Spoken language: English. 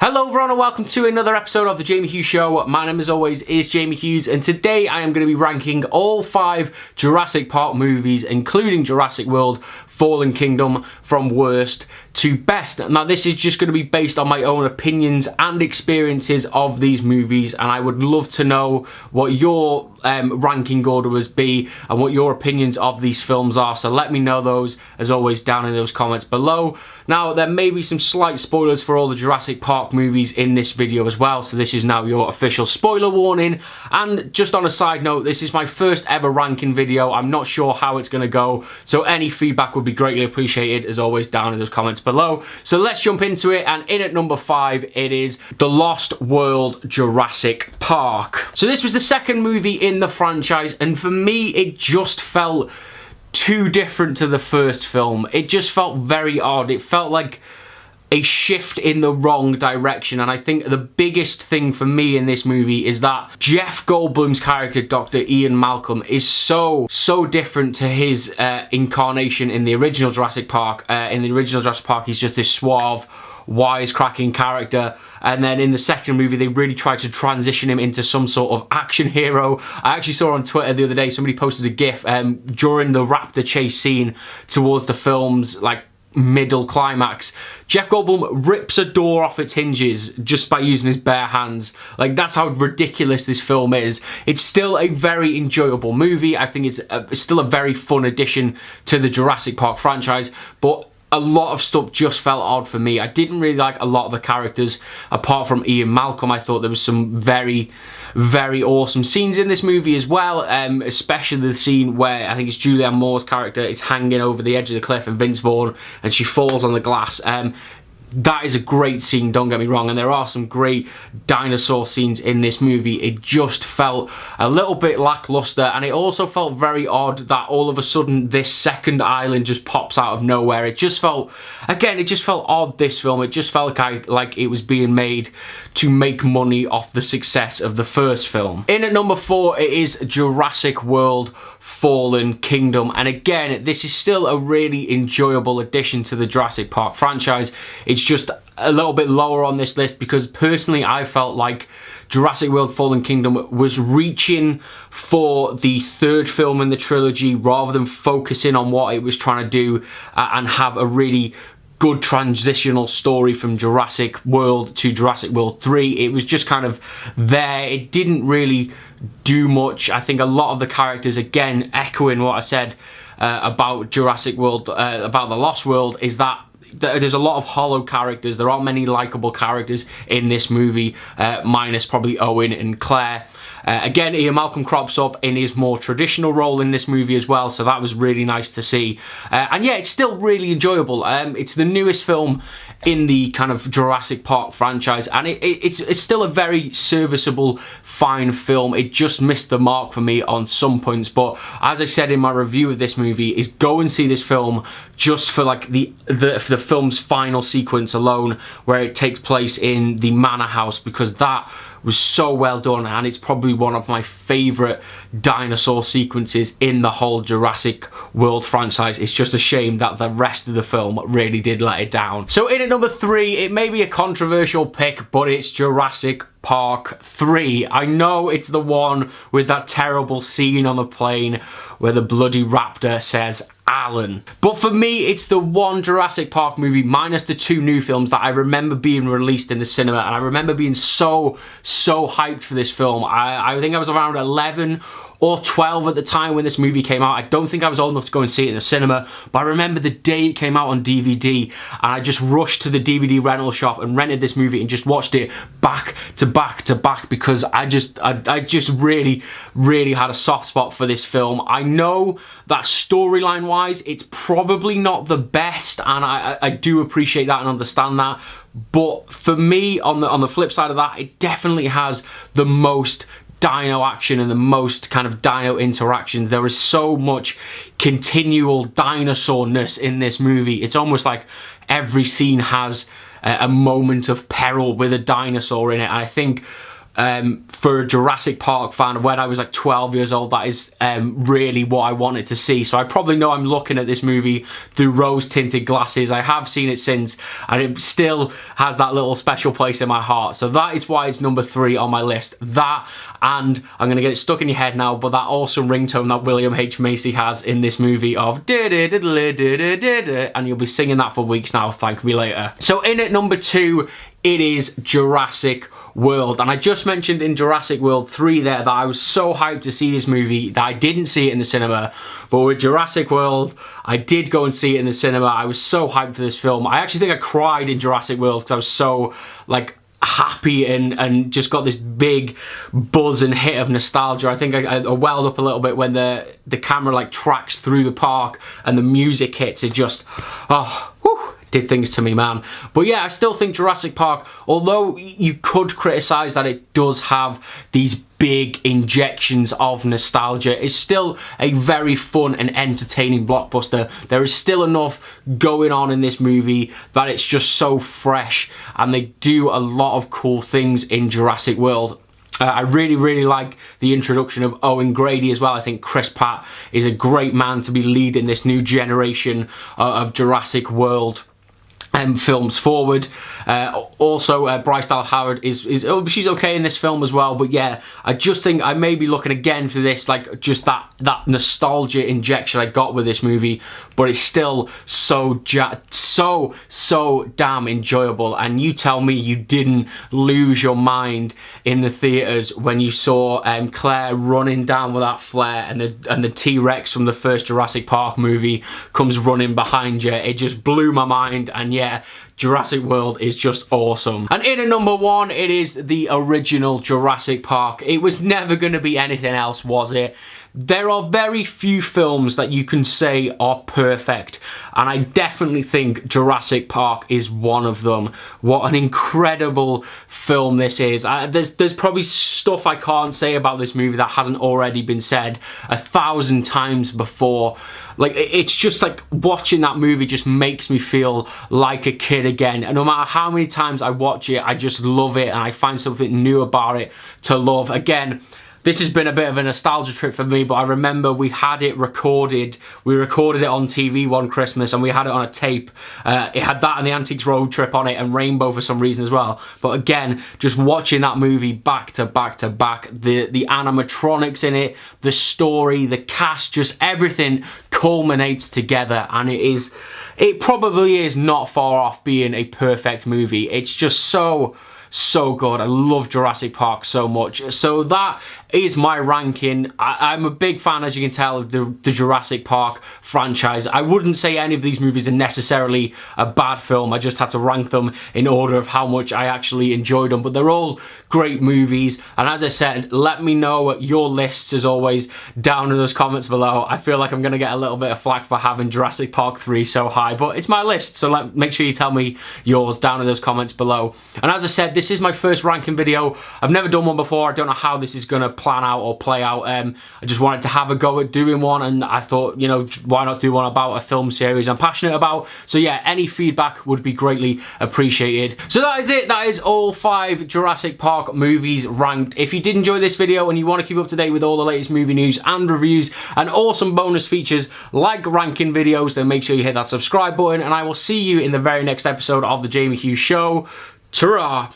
Hello everyone and welcome to another episode of The Jamie Hughes Show. My name as always is Jamie Hughes and today I am going to be ranking all 5 Jurassic Park movies including Jurassic World, Fallen Kingdom from worst to best. Now this is just going to be based on my own opinions and experiences of these movies, and I would love to know what your ranking order would be and what your opinions of these films are, so let me know those as always down in those comments below. Now there may be some slight spoilers for all the Jurassic Park movies in this video as well, so this is now your official spoiler warning. And just on a side note, this is my first ever ranking video. I'm not sure how it's going to go, so any feedback would be greatly appreciated as always down in those comments below. So let's jump into it, and in at number 5 it is The Lost World Jurassic Park. So this was the second movie in the franchise, and for me it just felt too different to the first film. It just felt very odd. It felt like a shift in the wrong direction, and I think the biggest thing for me in this movie is that Jeff Goldblum's character, Dr. Ian Malcolm, is so different to his incarnation in the original Jurassic Park. In the original Jurassic Park, he's just this suave, wisecracking character, and then in the second movie they really tried to transition him into some sort of action hero. I actually saw on Twitter the other day somebody posted a gif during the raptor chase scene towards the film's middle climax. Jeff Goldblum rips a door off its hinges just by using his bare hands. That's how ridiculous this film is. It's still a very enjoyable movie. I think it's still a very fun addition to the Jurassic Park franchise, but a lot of stuff just felt odd for me. I didn't really like a lot of the characters apart from Ian Malcolm. I thought there was some very awesome scenes in this movie as well, especially the scene where I think it's Julianne Moore's character is hanging over the edge of the cliff and Vince Vaughn, and she falls on the glass. That is a great scene, don't get me wrong, and there are some great dinosaur scenes in this movie. It just felt a little bit lackluster, and it also felt very odd that all of a sudden this second island just pops out of nowhere. It just felt, again, it just felt odd, this film. It just felt like it was being made to make money off the success of the first film. In at number 4, it is Jurassic World Fallen Kingdom, and again this is still a really enjoyable addition to the Jurassic Park franchise. It's just a little bit lower on this list because personally I felt like Jurassic World Fallen Kingdom was reaching for the third film in the trilogy rather than focusing on what it was trying to do and have a really good transitional story from Jurassic World to Jurassic World 3. It was just kind of there. It didn't really do much. I think a lot of the characters, again echoing what I said about Jurassic World, about The Lost World, is that there's a lot of hollow characters. There aren't many likable characters in this movie, minus probably Owen and Claire. Again, Ian Malcolm crops up in his more traditional role in this movie as well, so that was really nice to see. And yeah, it's still really enjoyable. It's the newest film in the kind of Jurassic Park franchise, and it's still a very serviceable, fine film. It just missed the mark for me on some points, but as I said in my review of this movie, is go and see this film just for the film's final sequence alone, where it takes place in the manor house, because that was so well done, and it's probably one of my favourite dinosaur sequences in the whole Jurassic World franchise. It's just a shame that the rest of the film really did let it down. So in at number 3, it may be a controversial pick, but it's Jurassic Park 3. I know it's the one with that terrible scene on the plane where the bloody raptor says Alan. But for me, it's the one Jurassic Park movie, minus the 2 new films, that I remember being released in the cinema, and I remember being so hyped for this film. I think I was around 11 or 12 at the time when this movie came out. I don't think I was old enough to go and see it in the cinema, but I remember the day it came out on DVD, and I just rushed to the DVD rental shop and rented this movie and just watched it back to back because I just really had a soft spot for this film. I know that storyline wise it's probably not the best, and I do appreciate that and understand that, but for me, on the flip side of that, it definitely has the most dino action and the most kind of dino interactions. There is so much continual dinosaur-ness in this movie. It's almost like every scene has a moment of peril with a dinosaur in it, and I think for a Jurassic Park fan when I was like 12 years old, that is really what I wanted to see. So I probably know I'm looking at this movie through rose-tinted glasses. I have seen it since, and it still has that little special place in my heart. So that is why it's number 3 on my list. That, and I'm going to get it stuck in your head now, but that awesome ringtone that William H. Macy has in this movie of and you'll be singing that for weeks now, thank me later. So in at number 2, it is Jurassic World. And I just mentioned in Jurassic World 3 there that I was so hyped to see this movie that I didn't see it in the cinema. But with Jurassic World, I did go and see it in the cinema. I was so hyped for this film. I actually think I cried in Jurassic World because I was so, like, happy and just got this big buzz and hit of nostalgia. I think I welled up a little bit when the camera, like, tracks through the park and the music hits. It just, oh, whew, did things to me, man. But yeah, I still think Jurassic Park, although you could criticize that it does have these big injections of nostalgia, is still a very fun and entertaining blockbuster. There is still enough going on in this movie that it's just so fresh, and they do a lot of cool things in Jurassic World. I really like the introduction of Owen Grady as well. I think Chris Pratt is a great man to be leading this new generation of Jurassic World films forward. Also, Bryce Dallas Howard she's okay in this film as well. But yeah, I just think I may be looking again for this, like, just that nostalgia injection I got with this movie. But it's still so damn enjoyable. And you tell me you didn't lose your mind in the theaters when you saw Claire running down with that flare, and the T-Rex from the first Jurassic Park movie comes running behind you. It just blew my mind. And yeah, Jurassic World is just awesome. And in at number 1, it is the original Jurassic Park. It was never going to be anything else, was it? There are very few films that you can say are perfect, and I definitely think Jurassic Park is one of them. What an incredible film this is. There's probably stuff I can't say about this movie that hasn't already been said 1,000 times before. Like, it's just like watching that movie just makes me feel like a kid again. And no matter how many times I watch it, I just love it, and I find something new about it to love. Again, this has been a bit of a nostalgia trip for me, but I remember we had it recorded. We recorded it on TV one Christmas, and we had it on a tape. It had that and the Antiques Road Trip on it, and Rainbow for some reason as well. But again, just watching that movie back to back to back, the animatronics in it, the story, the cast, just everything culminates together, and it probably is not far off being a perfect movie. It's just so good. I love Jurassic Park so much. So that is my ranking. I'm a big fan, as you can tell, of the Jurassic Park franchise. I wouldn't say any of these movies are necessarily a bad film. I just had to rank them in order of how much I actually enjoyed them. But they're all great movies. And as I said, let me know your lists, as always, down in those comments below. I feel like I'm going to get a little bit of flack for having Jurassic Park 3 so high, but it's my list. So make sure you tell me yours down in those comments below. And as I said, this is my first ranking video. I've never done one before. I don't know how this is going to plan out or play out. I just wanted to have a go at doing one, and I thought, you know, why not do one about a film series I'm passionate about. So yeah, any feedback would be greatly appreciated. So that is it. That is all 5 Jurassic Park movies ranked. If you did enjoy this video and you want to keep up to date with all the latest movie news and reviews and awesome bonus features like ranking videos, then make sure you hit that subscribe button, and I will see you in the very next episode of The Jamie Hughes Show. Ta-ra!